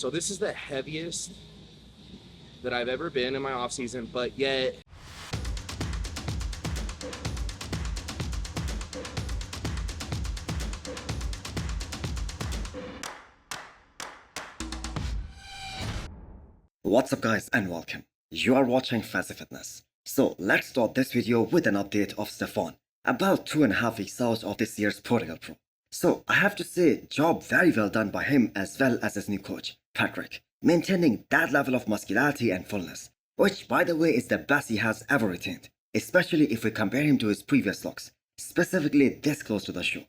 So this is the heaviest that I've ever been in my off season, but yet What's up guys and welcome. You are watching Fazi Fitness. So let's start this video with an update of Stephane, about 2.5 weeks out of this year's Portugal Pro. So I have to say, job very well done by him as well as his new coach, Patrick, maintaining that level of muscularity and fullness, which by the way is the best he has ever retained, especially if we compare him to his previous looks, specifically this close to the show.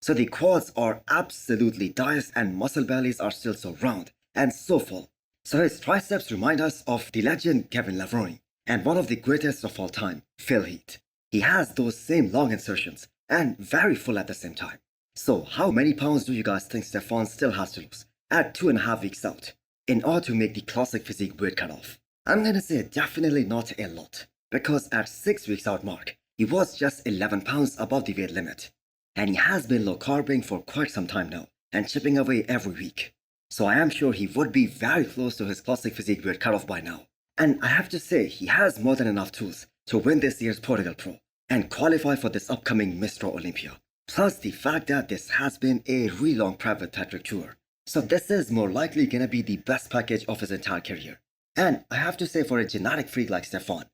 So the quads are absolutely diced and muscle bellies are still so round and so full. So his triceps remind us of the legend Kevin Levrone and one of the greatest of all time, Phil Heath. He has those same long insertions and very full at the same time. So how many pounds do you guys think Stephane still has to lose at 2.5 weeks out in order to make the classic physique weight cutoff? I'm gonna say definitely not a lot, because at 6 weeks out mark, he was just 11 pounds above the weight limit. And he has been low carbing for quite some time now and chipping away every week. So I am sure he would be very close to his classic physique weight cutoff by now. And I have to say, he has more than enough tools to win this year's Portugal Pro and qualify for this upcoming Mr. Olympia. Plus the fact that this has been a really long prep with Patrick tour. So this is more likely gonna be the best package of his entire career. And I have to say, for a genetic freak like Stephane,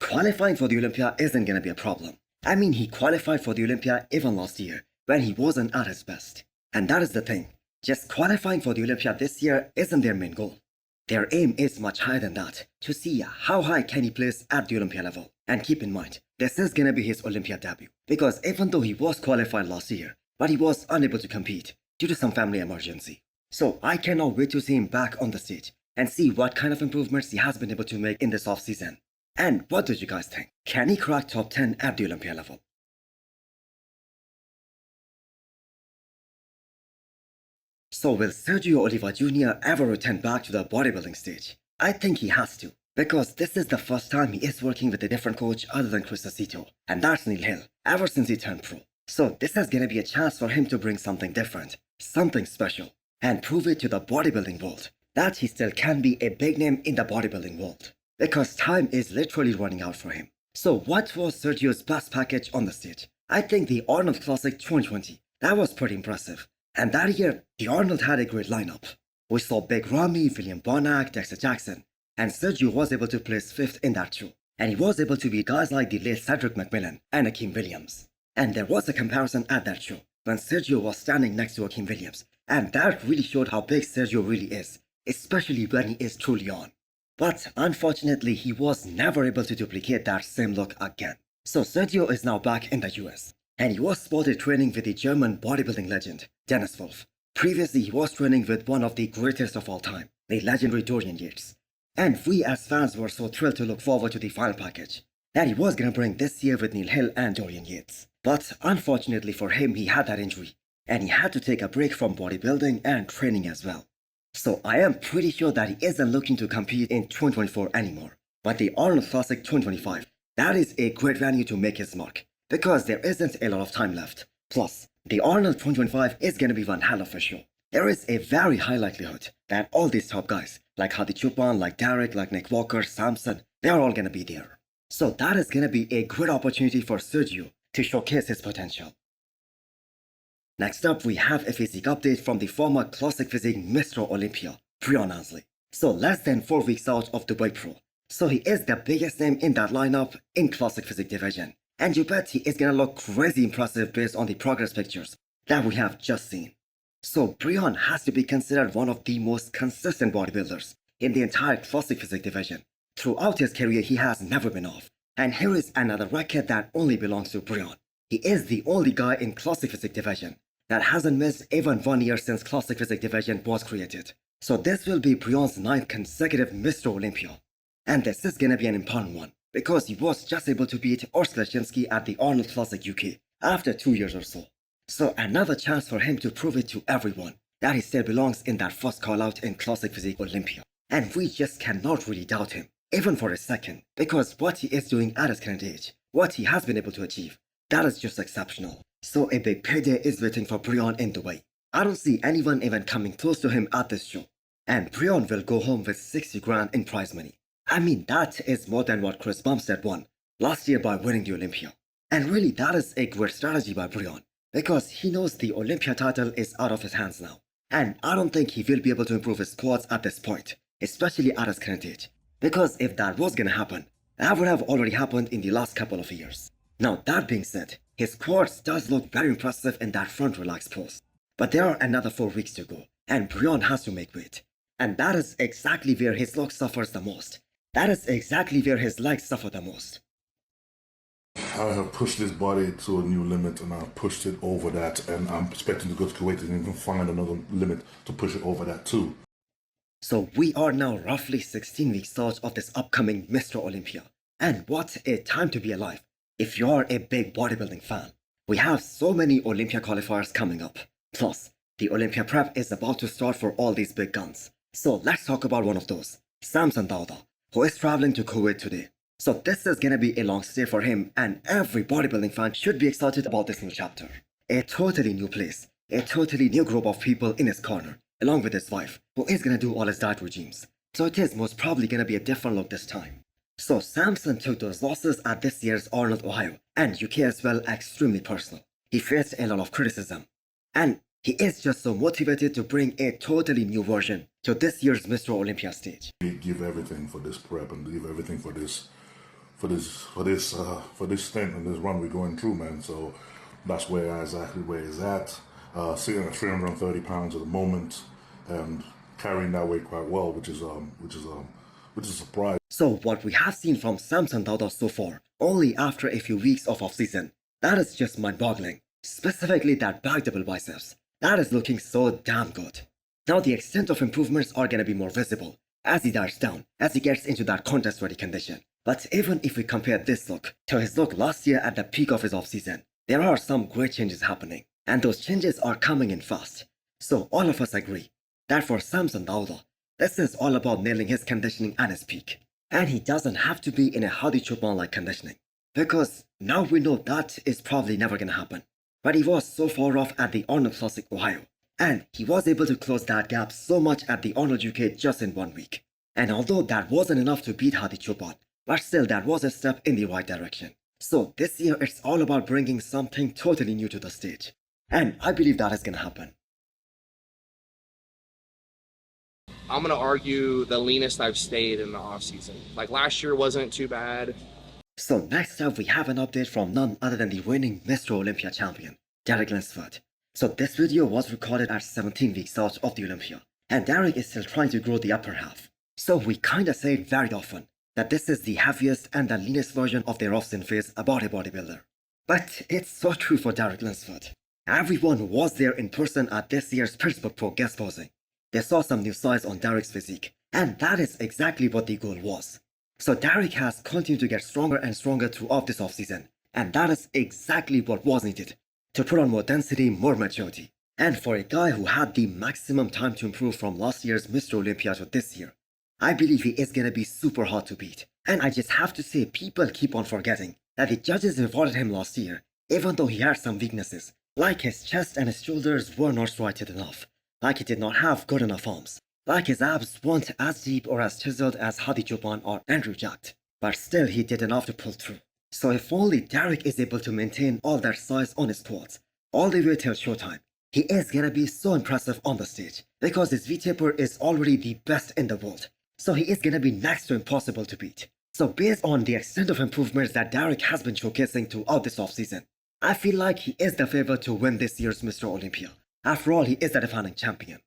qualifying for the Olympia isn't gonna be a problem. I mean, he qualified for the Olympia even last year when he wasn't at his best. And that is the thing. Just qualifying for the Olympia this year isn't their main goal. Their aim is much higher than that, to see how high can he place at the Olympia level. And keep in mind, this is gonna be his Olympia debut, because even though he was qualified last year, but he was unable to compete due to some family emergency. So I cannot wait to see him back on the stage and see what kind of improvements he has been able to make in this off-season. And what do you guys think? Can he crack top 10 at the Olympia level? So will Sergio Oliva Jr. ever return back to the bodybuilding stage? I think he has to, because this is the first time he is working with a different coach other than Chris Acito, and that's Neil Hill, ever since he turned pro. So this is gonna be a chance for him to bring something different, something special, and prove it to the bodybuilding world that he still can be a big name in the bodybuilding world, because time is literally running out for him. So what was Sergio's best package on the stage? I think the Arnold Classic 2020, that was pretty impressive. And that year, the Arnold had a great lineup. We saw Big Ramy, William Bonac, Dexter Jackson, and Sergio was able to place 5th in that show. And he was able to beat guys like the late Cedric McMillan and Akeem Williams. And there was a comparison at that show when Sergio was standing next to Akeem Williams, and that really showed how big Sergio really is, especially when he is truly on. But unfortunately, he was never able to duplicate that same look again. So Sergio is now back in the US. And he was spotted training with the German bodybuilding legend, Dennis Wolf. Previously, he was training with one of the greatest of all time, the legendary Dorian Yates. And we as fans were so thrilled to look forward to the final package that he was gonna bring this year with Neil Hill and Dorian Yates. But unfortunately for him, he had that injury, and he had to take a break from bodybuilding and training as well. So I am pretty sure that he isn't looking to compete in 2024 anymore. But the Arnold Classic 2025, that is a great venue to make his mark, because there isn't a lot of time left. Plus, the Arnold 2025 is gonna be one hell of a show. There is a very high likelihood that all these top guys, like Hadi, like Derek, like Nick Walker, Samson, they're all gonna be there. So that is gonna be a great opportunity for Sergio to showcase his potential. Next up, we have a physique update from the former classic physique Mr. Olympia, Breon Ansley. So less than 4 weeks out of the Dubai Pro. So he is the biggest name in that lineup in classic physique division. And you bet he is gonna look crazy impressive based on the progress pictures that we have just seen. So Breon has to be considered one of the most consistent bodybuilders in the entire classic physique division. Throughout his career, he has never been off. And here is another record that only belongs to Breon. He is the only guy in classic physique division that hasn't missed even 1 year since classic physique division was created. So this will be Breon's 9th consecutive Mr. Olympia. And this is gonna be an important one, because he was just able to beat Urs Leschinski at the Arnold Classic UK after 2 years or so. So another chance for him to prove it to everyone that he still belongs in that first call out in Classic Physique Olympia. And we just cannot really doubt him, even for a second, because what he is doing at his current age, what he has been able to achieve, that is just exceptional. So a big payday is waiting for Breon in Dubai. I don't see anyone even coming close to him at this show. and Breon will go home with 60 grand in prize money. I mean, that is more than what Chris Bumstead won last year by winning the Olympia. And really, that is a great strategy by Breon, because he knows the Olympia title is out of his hands now. And I don't think he will be able to improve his squats at this point, especially at his current age. Because if that was gonna happen, that would have already happened in the last couple of years. Now that being said, his squats does look very impressive in that front relaxed pose. But there are another 4 weeks to go, and Breon has to make weight. And that is exactly where his look suffers the most. That is exactly where his legs suffer the most. I have pushed this body to a new limit, and I've pushed it over that, and I'm expecting to go to Kuwait and even find another limit to push it over that too. So we are now roughly 16 weeks out of this upcoming Mr. Olympia. And what a time to be alive if you're a big bodybuilding fan. We have so many Olympia qualifiers coming up. Plus, the Olympia prep is about to start for all these big guns. So let's talk about one of those, Samson, who is traveling to Kuwait today. So this is gonna be a long stay for him, and every bodybuilding fan should be excited about this new chapter. A totally new place, a totally new group of people in his corner, along with his wife, who is gonna do all his diet regimes. So it is most probably gonna be a different look this time. So Samson took those losses at this year's Arnold, Ohio, and UK as well extremely personal. He faced a lot of criticism. And he is just so motivated to bring a totally new version to this year's Mr. Olympia stage. We give everything for this prep and give everything for this stint and this run we're going through, man. So that's exactly where he's at. Sitting at 330 pounds at the moment and carrying that weight quite well, which is a surprise. So what we have seen from Samson so far, only after a few weeks of off-season, that is just mind-boggling. Specifically that back double biceps. That is looking so damn good. Now the extent of improvements are gonna be more visible as he diets down, as he gets into that contest-ready condition. But even if we compare this look to his look last year at the peak of his off-season, there are some great changes happening, and those changes are coming in fast. So all of us agree that for Samson, this is all about nailing his conditioning and his peak. And he doesn't have to be in a Hadi like conditioning, because now we know that is probably never gonna happen. But he was so far off at the Arnold Classic Ohio, and he was able to close that gap so much at the Arnold UK just in 1 week. And although that wasn't enough to beat Hadi, but still that was a step in the right direction. So this year it's all about bringing something totally new to the stage. And I believe that is gonna happen. I'm gonna argue the leanest I've stayed in the off season. Like last year wasn't too bad. So next up we have an update from none other than the reigning Mr. Olympia champion, Derek Lunsford. So this video was recorded at 17 weeks out of the Olympia, and Derek is still trying to grow the upper half. So we kinda say it very often, that this is the heaviest and the leanest version of their off-season phase about a bodybuilder. But it's so true for Derek Lunsford. Everyone who was there in person at this year's Pittsburgh Pro guest posing, they saw some new size on Derek's physique, and that is exactly what the goal was. So Derek has continued to get stronger and stronger throughout this offseason, and that is exactly what was needed to put on more density, more maturity. And for a guy who had the maximum time to improve from last year's Mr. Olympia to this year, I believe he is gonna be super hard to beat. And I just have to say, people keep on forgetting that the judges rewarded him last year, even though he had some weaknesses, like his chest and his shoulders were not striated enough, like he did not have good enough arms, like his abs weren't as deep or as chiseled as Hadi or Andrew Jacked, but still he did enough to pull through. So if only Derek is able to maintain all that size on his quads, all the way till showtime, he is gonna be so impressive on the stage, because his V-taper is already the best in the world. So he is gonna be next to impossible to beat. So based on the extent of improvements that Derek has been showcasing throughout this offseason, I feel like he is the favorite to win this year's Mr. Olympia. After all, he is the defending champion.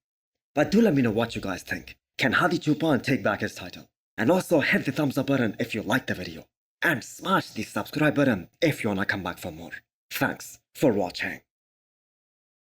But do let me know what you guys think. Can Hadi take back his title? And also hit the thumbs up button if you liked the video. And smash the subscribe button if you wanna come back for more. Thanks for watching.